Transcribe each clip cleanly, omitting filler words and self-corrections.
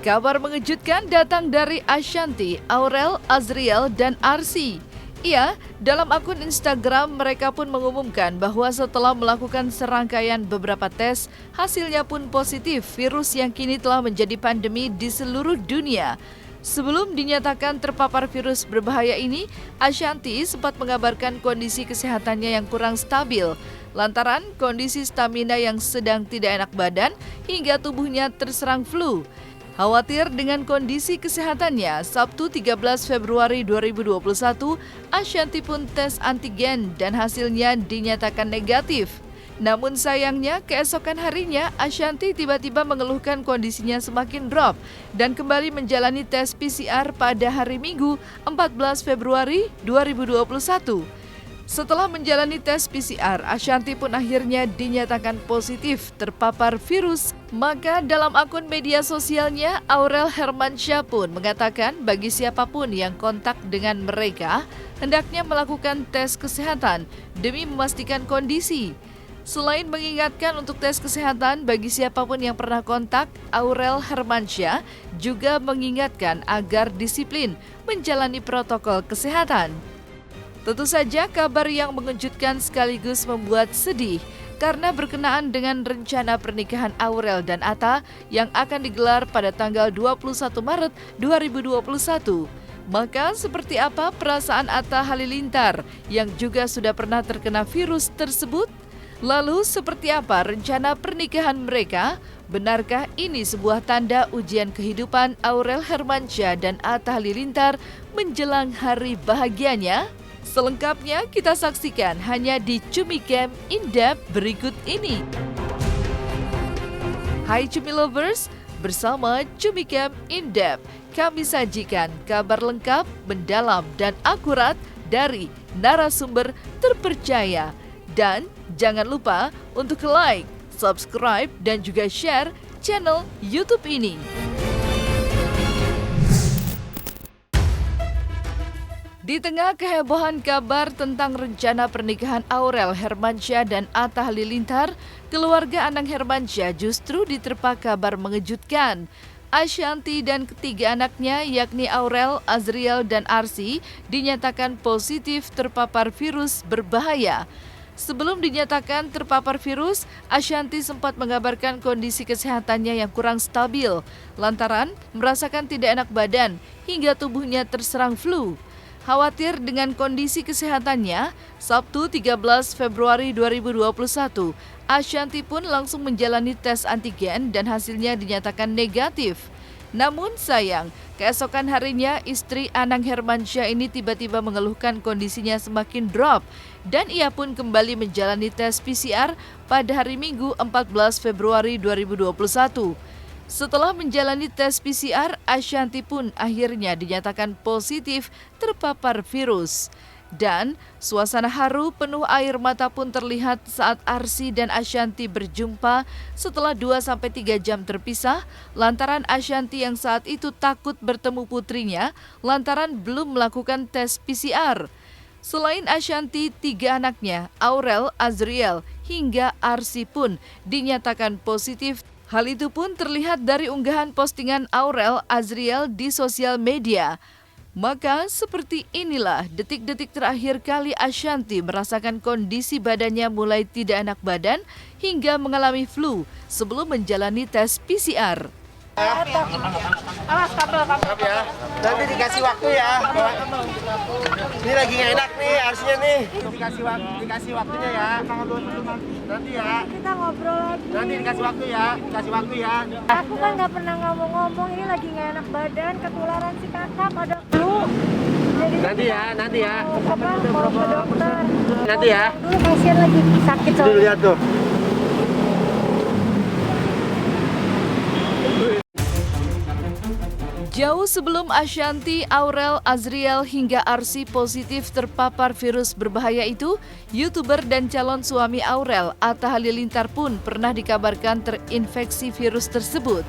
Kabar mengejutkan datang dari Ashanty, Aurel, Azriel, dan Arsy. Iya, dalam akun Instagram mereka pun mengumumkan bahwa setelah melakukan serangkaian beberapa tes, hasilnya pun positif virus yang kini telah menjadi pandemi di seluruh dunia. Sebelum dinyatakan terpapar virus berbahaya ini, Ashanty sempat mengabarkan kondisi kesehatannya yang kurang stabil, lantaran kondisi stamina yang sedang tidak enak badan hingga tubuhnya terserang flu. Khawatir dengan kondisi kesehatannya, Sabtu 13 Februari 2021, Ashanty pun tes antigen dan hasilnya dinyatakan negatif. Namun sayangnya, keesokan harinya Ashanty tiba-tiba mengeluhkan kondisinya semakin drop dan kembali menjalani tes PCR pada hari Minggu 14 Februari 2021. Setelah menjalani tes PCR, Ashanty pun akhirnya dinyatakan positif terpapar virus. Maka dalam akun media sosialnya, Aurel Hermansyah pun mengatakan bagi siapapun yang kontak dengan mereka, hendaknya melakukan tes kesehatan demi memastikan kondisi. Selain mengingatkan untuk tes kesehatan bagi siapapun yang pernah kontak, Aurel Hermansyah juga mengingatkan agar disiplin menjalani protokol kesehatan. Tentu saja kabar yang mengejutkan sekaligus membuat sedih karena berkenaan dengan rencana pernikahan Aurel dan Atta yang akan digelar pada tanggal 21 Maret 2021. Maka seperti apa perasaan Atta Halilintar yang juga sudah pernah terkena virus tersebut? Lalu seperti apa rencana pernikahan mereka? Benarkah ini sebuah tanda ujian kehidupan Aurel Hermansyah dan Atta Halilintar menjelang hari bahagianya? Selengkapnya kita saksikan hanya di Cumi Camp In-Depth berikut ini. Hai Cumi Lovers, bersama Cumi Camp In-Depth, kami sajikan kabar lengkap, mendalam, dan akurat dari narasumber terpercaya. Dan jangan lupa untuk like, subscribe, dan juga share channel YouTube ini. Di tengah kehebohan kabar tentang rencana pernikahan Aurel Hermansyah dan Atta Halilintar, keluarga Anang Hermansyah justru diterpa kabar mengejutkan. Ashanty dan ketiga anaknya yakni Aurel, Azriel, dan Arsy dinyatakan positif terpapar virus berbahaya. Sebelum dinyatakan terpapar virus, Ashanty sempat mengabarkan kondisi kesehatannya yang kurang stabil, lantaran merasakan tidak enak badan hingga tubuhnya terserang flu. Khawatir dengan kondisi kesehatannya, Sabtu 13 Februari 2021, Ashanty pun langsung menjalani tes antigen dan hasilnya dinyatakan negatif. Namun sayang, keesokan harinya istri Anang Hermansyah ini tiba-tiba mengeluhkan kondisinya semakin drop dan ia pun kembali menjalani tes PCR pada hari Minggu 14 Februari 2021. Setelah menjalani tes PCR, Ashanty pun akhirnya dinyatakan positif terpapar virus. Dan suasana haru penuh air mata pun terlihat saat Arsy dan Ashanty berjumpa setelah 2-3 jam terpisah lantaran Ashanty yang saat itu takut bertemu putrinya lantaran belum melakukan tes PCR. Selain Ashanty, 3 anaknya, Aurel, Azriel, hingga Arsy pun dinyatakan positif. Hal itu pun terlihat dari unggahan postingan Aurel, Azriel di sosial media. Maka seperti inilah detik-detik terakhir kali Ashanty merasakan kondisi badannya mulai tidak enak badan hingga mengalami flu sebelum menjalani tes PCR. Awas kabel ya. Nanti dikasih waktu ya. Ini lagi nggak enak nih harusnya nih. Dikasih waktunya ya. Nanti ya. Kita ngobrol lagi. Nanti dikasih waktu ya. Aku kan nggak pernah ngomong-ngomong, ini lagi nggak enak badan, ketularan si kakak ada flu. Jadi Nanti ya. mau ke dokter. Nanti ya. Dulu kasihan lagi sakit Dulu soalnya. lihat tuh. Jauh sebelum Ashanty, Aurel, Azriel, hingga Arsy positif terpapar virus berbahaya itu, YouTuber dan calon suami Aurel, Atta Halilintar pun pernah dikabarkan terinfeksi virus tersebut.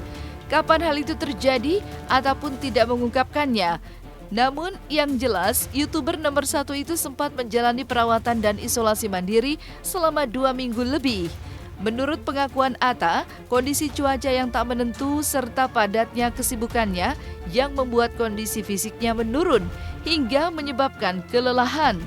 Kapan hal itu terjadi? Atta pun tidak mengungkapkannya. Namun yang jelas, YouTuber nomor 1 itu sempat menjalani perawatan dan isolasi mandiri selama 2 minggu lebih. Menurut pengakuan Atta, kondisi cuaca yang tak menentu serta padatnya kesibukannya yang membuat kondisi fisiknya menurun hingga menyebabkan kelelahan.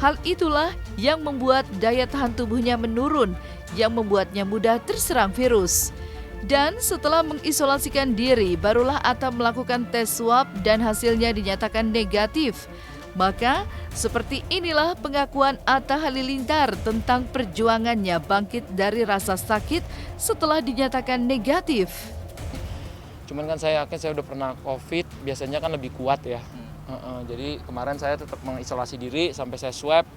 Hal itulah yang membuat daya tahan tubuhnya menurun, yang membuatnya mudah terserang virus. Dan setelah mengisolasikan diri, barulah Atta melakukan tes swab dan hasilnya dinyatakan negatif. Maka, seperti inilah pengakuan Atta Halilintar tentang perjuangannya bangkit dari rasa sakit setelah dinyatakan negatif. Cuman kan saya yakin saya udah pernah COVID, biasanya kan lebih kuat ya. Jadi kemarin saya tetap mengisolasi diri sampai saya swab,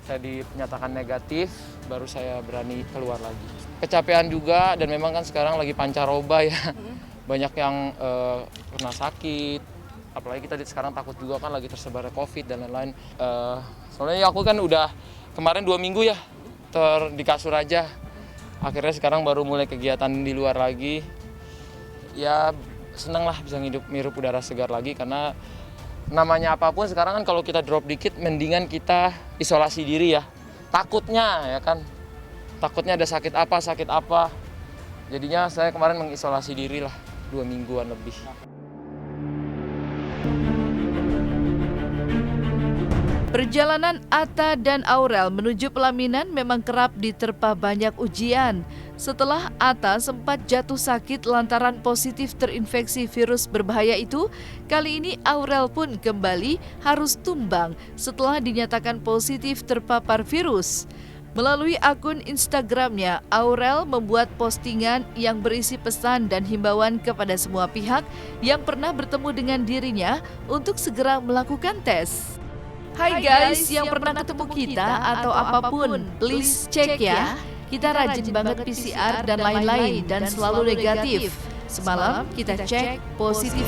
saya dinyatakan negatif, baru saya berani keluar lagi. Kecapean juga dan memang kan sekarang lagi pancaroba ya, banyak yang pernah sakit. Apalagi kita sekarang takut juga kan lagi tersebar COVID dan lain-lain. Soalnya aku kan udah kemarin 2 minggu ya di kasur aja. Akhirnya sekarang baru mulai kegiatan di luar lagi. Ya seneng lah bisa ngirup udara segar lagi karena namanya apapun sekarang kan kalau kita drop dikit mendingan kita isolasi diri ya. Takutnya ya kan. Takutnya ada sakit apa. Jadinya saya kemarin mengisolasi diri lah 2 mingguan lebih. Perjalanan Atta dan Aurel menuju pelaminan memang kerap diterpa banyak ujian. Setelah Atta sempat jatuh sakit lantaran positif terinfeksi virus berbahaya itu, kali ini Aurel pun kembali harus tumbang setelah dinyatakan positif terpapar virus. Melalui akun Instagramnya, Aurel membuat postingan yang berisi pesan dan himbauan kepada semua pihak yang pernah bertemu dengan dirinya untuk segera melakukan tes. Hai guys, yang pernah ketemu kita atau apapun, please cek ya. Kita rajin banget PCR dan lain-lain dan selalu negatif. Semalam kita cek positif.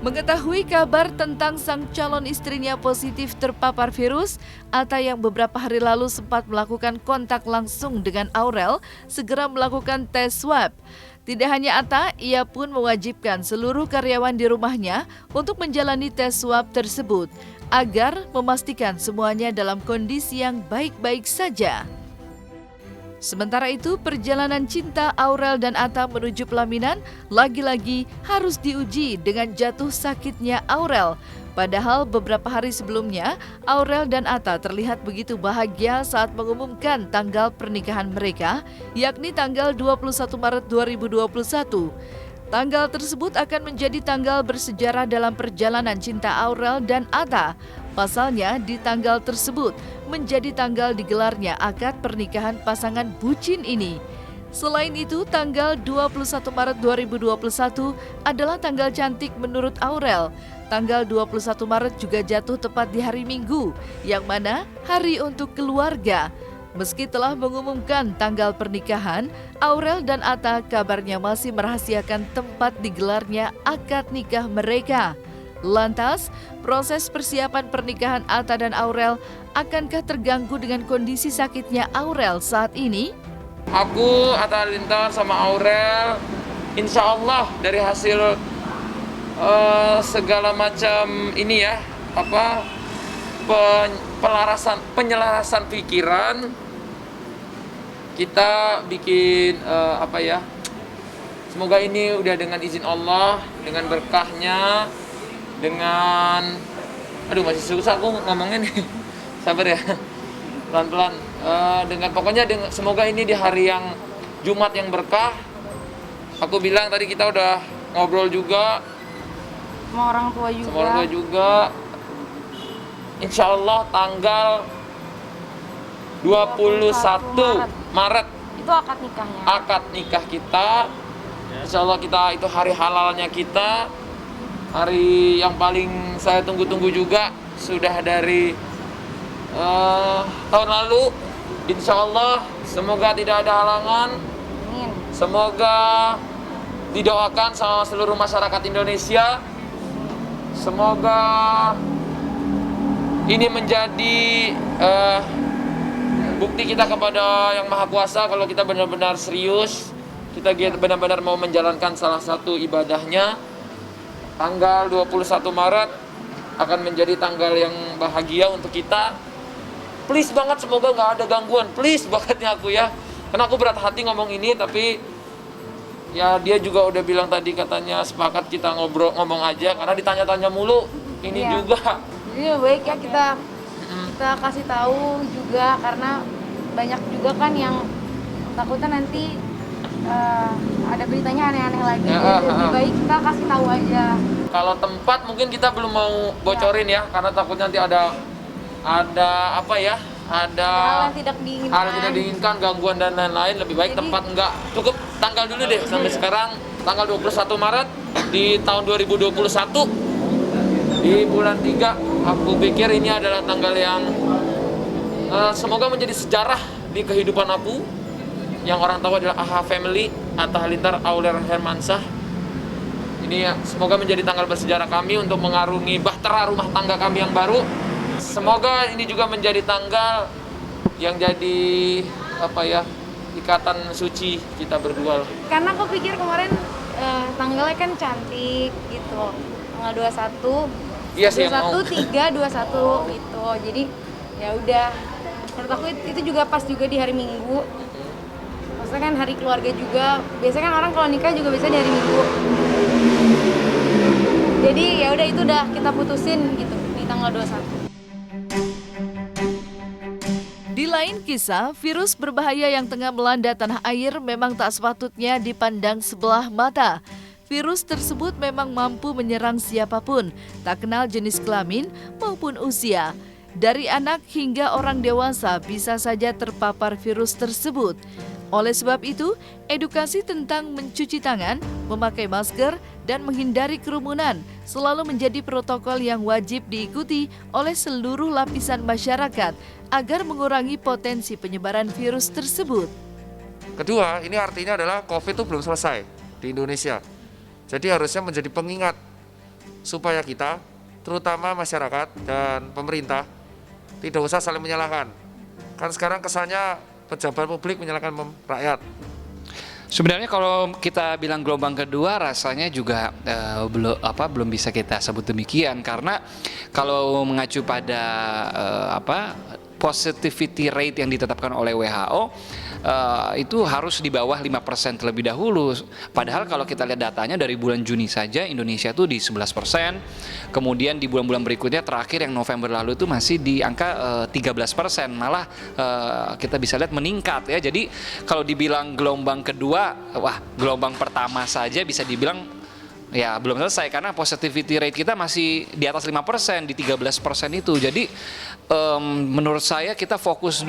Mengetahui kabar tentang sang calon istrinya positif terpapar virus, Atta yang beberapa hari lalu sempat melakukan kontak langsung dengan Aurel segera melakukan tes swab. Tidak hanya Atta, ia pun mewajibkan seluruh karyawan di rumahnya untuk menjalani tes swab tersebut agar memastikan semuanya dalam kondisi yang baik-baik saja. Sementara itu, perjalanan cinta Aurel dan Atta menuju pelaminan lagi-lagi harus diuji dengan jatuh sakitnya Aurel. Padahal beberapa hari sebelumnya, Aurel dan Atta terlihat begitu bahagia saat mengumumkan tanggal pernikahan mereka, yakni tanggal 21 Maret 2021. Tanggal tersebut akan menjadi tanggal bersejarah dalam perjalanan cinta Aurel dan Atta. Pasalnya, di tanggal tersebut menjadi tanggal digelarnya akad pernikahan pasangan bucin ini. Selain itu, tanggal 21 Maret 2021 adalah tanggal cantik menurut Aurel. Tanggal 21 Maret juga jatuh tepat di hari Minggu, yang mana hari untuk keluarga. Meski telah mengumumkan tanggal pernikahan, Aurel dan Atta kabarnya masih merahasiakan tempat digelarnya akad nikah mereka. Lantas, proses persiapan pernikahan Atta dan Aurel akankah terganggu dengan kondisi sakitnya Aurel saat ini? Aku, Atta Halilintar sama Aurel, insya Allah dari hasil segala macam ini ya, penyelarasan pikiran, kita bikin semoga ini udah dengan izin Allah, dengan berkahnya, dengan masih susah aku ngomongnya nih. Sabar ya, pelan-pelan. Semoga ini di hari yang Jumat yang berkah. Aku bilang tadi kita udah ngobrol juga Sama orang tua juga. Insya Allah tanggal 21 Maret itu akad nikahnya. Akad nikah kita. Insya Allah kita itu hari halalnya kita. Hari yang paling saya tunggu-tunggu juga. Sudah dari tahun lalu. Insya Allah semoga tidak ada halangan. Amin. Semoga didoakan sama seluruh masyarakat Indonesia. Semoga ini menjadi bukti kita kepada Yang Maha Kuasa kalau kita benar-benar serius, kita benar-benar mau menjalankan salah satu ibadahnya. Tanggal 21 Maret akan menjadi tanggal yang bahagia untuk kita. please banget semoga nggak ada gangguan, please bangetnya aku ya. Karena aku berat hati ngomong ini, tapi ya dia juga udah bilang tadi katanya sepakat kita ngomong aja karena ditanya-tanya mulu ini juga. Jadi baik ya kita kasih tahu juga, karena banyak juga kan yang takutnya nanti ada beritanya aneh-aneh lagi. Jadi lebih baik kita kasih tahu aja. Kalau tempat mungkin kita belum mau bocorin ya, karena takutnya nanti ada apa ya? Ada hal yang tidak diinginkan, gangguan dan lain-lain. Lebih baik tempat enggak. Cukup tanggal dulu deh. Sampai sekarang tanggal 21 Maret di tahun 2021 di bulan 3. Aku pikir ini adalah tanggal yang semoga menjadi sejarah di kehidupan aku. Yang orang tahu adalah AHA Family, Atta Halilintar, Aurelia Hermansyah. Ini ya, semoga menjadi tanggal bersejarah kami untuk mengarungi bahtera rumah tangga kami yang baru. Semoga ini juga menjadi tanggal yang jadi ikatan suci kita berdua. Karena aku pikir kemarin tanggalnya kan cantik gitu, tanggal 21, iya sih, 21, 3, 21 gitu. Jadi ya udah, menurut aku itu juga pas juga di hari Minggu. Maksudnya kan hari keluarga juga. Biasanya kan orang kalau nikah juga biasanya di hari Minggu. Jadi ya udah, itu udah kita putusin gitu di tanggal 21. Di lain kisah, virus berbahaya yang tengah melanda tanah air memang tak sepatutnya dipandang sebelah mata. Virus tersebut memang mampu menyerang siapapun, tak kenal jenis kelamin maupun usia. Dari anak hingga orang dewasa bisa saja terpapar virus tersebut. Oleh sebab itu, edukasi tentang mencuci tangan, memakai masker, dan menghindari kerumunan selalu menjadi protokol yang wajib diikuti oleh seluruh lapisan masyarakat agar mengurangi potensi penyebaran virus tersebut. Kedua, ini artinya adalah COVID itu belum selesai di Indonesia. Jadi harusnya menjadi pengingat supaya kita, terutama masyarakat dan pemerintah, tidak usah saling menyalahkan. Kan sekarang kesannya pejabat publik menyalahkan rakyat. Sebenarnya kalau kita bilang gelombang kedua rasanya juga belum bisa kita sebut demikian, karena kalau mengacu pada positivity rate yang ditetapkan oleh WHO itu harus di bawah 5% terlebih dahulu. Padahal kalau kita lihat datanya dari bulan Juni saja Indonesia itu di 11%. Kemudian di bulan-bulan berikutnya terakhir yang November lalu itu masih di angka 13%. Malah kita bisa lihat meningkat ya. Jadi kalau dibilang gelombang kedua, wah, gelombang pertama saja bisa dibilang ya belum selesai, karena positivity rate kita masih di atas 5%, di 13% itu. Jadi menurut saya kita fokus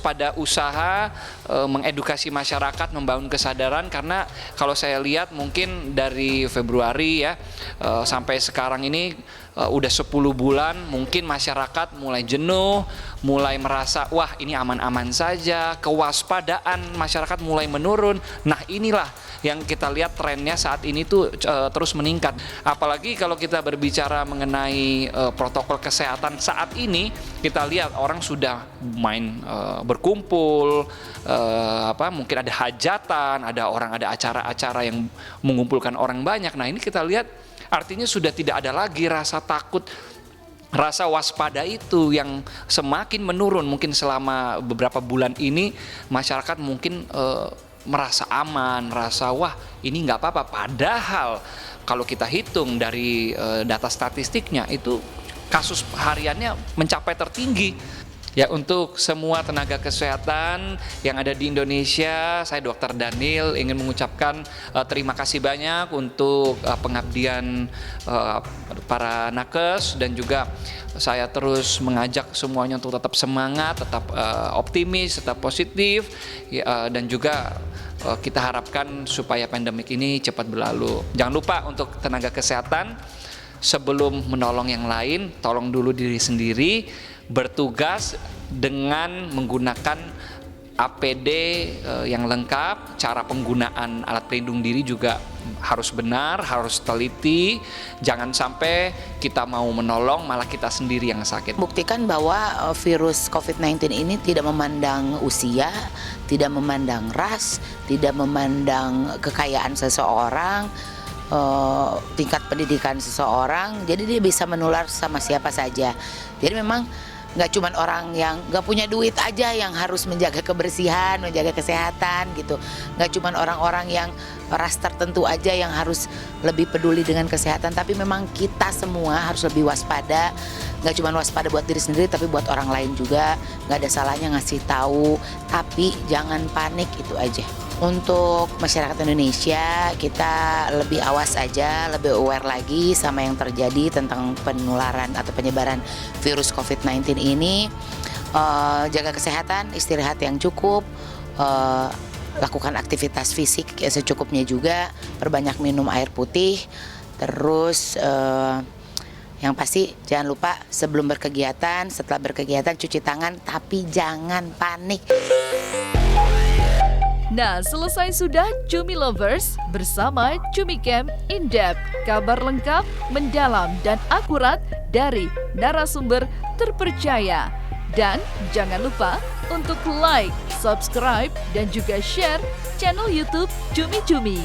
pada usaha mengedukasi masyarakat, membangun kesadaran, karena kalau saya lihat mungkin dari Februari ya sampai sekarang ini udah 10 bulan, mungkin masyarakat mulai jenuh, mulai merasa wah ini aman-aman saja, kewaspadaan masyarakat mulai menurun. Nah inilah yang kita lihat trennya saat ini tuh terus meningkat. Apalagi kalau kita berbicara mengenai protokol kesehatan saat ini, kita lihat orang sudah main berkumpul, mungkin ada hajatan, ada acara-acara yang mengumpulkan orang banyak. Nah ini kita lihat artinya sudah tidak ada lagi rasa takut, rasa waspada itu yang semakin menurun. Mungkin selama beberapa bulan ini masyarakat mungkin merasa aman, merasa wah ini nggak apa-apa. Padahal kalau kita hitung dari data statistiknya itu kasus hariannya mencapai tertinggi. Ya, untuk semua tenaga kesehatan yang ada di Indonesia, saya Dr. Daniel ingin mengucapkan terima kasih banyak untuk pengabdian para nakes, dan juga saya terus mengajak semuanya untuk tetap semangat, tetap optimis, tetap positif, dan juga kita harapkan supaya pandemik ini cepat berlalu. Jangan lupa untuk tenaga kesehatan, sebelum menolong yang lain, tolong dulu diri sendiri. Bertugas dengan menggunakan APD yang lengkap, cara penggunaan alat pelindung diri juga harus benar, harus teliti. Jangan sampai kita mau menolong malah kita sendiri yang sakit. Buktikan bahwa virus COVID-19 ini tidak memandang usia, tidak memandang ras, tidak memandang kekayaan seseorang, tingkat pendidikan seseorang. Jadi dia bisa menular sama siapa saja. Jadi memang nggak cuma orang yang nggak punya duit aja yang harus menjaga kebersihan, menjaga kesehatan gitu. Nggak cuma orang-orang yang ras tertentu aja yang harus lebih peduli dengan kesehatan, tapi memang kita semua harus lebih waspada. Nggak cuma waspada buat diri sendiri, tapi buat orang lain juga. Nggak ada salahnya ngasih tahu, tapi jangan panik, itu aja. Untuk masyarakat Indonesia, kita lebih awas aja, lebih aware lagi sama yang terjadi tentang penularan atau penyebaran virus COVID-19 ini. Jaga kesehatan, istirahat yang cukup, lakukan aktivitas fisik secukupnya juga, perbanyak minum air putih, terus yang pasti jangan lupa sebelum berkegiatan, setelah berkegiatan cuci tangan, tapi jangan panik. Nah, selesai sudah Cumi Lovers bersama Cumi Camp In-Depth. Kabar lengkap, mendalam, dan akurat dari narasumber terpercaya. Dan jangan lupa untuk like, subscribe, dan juga share channel YouTube Cumi Cumi.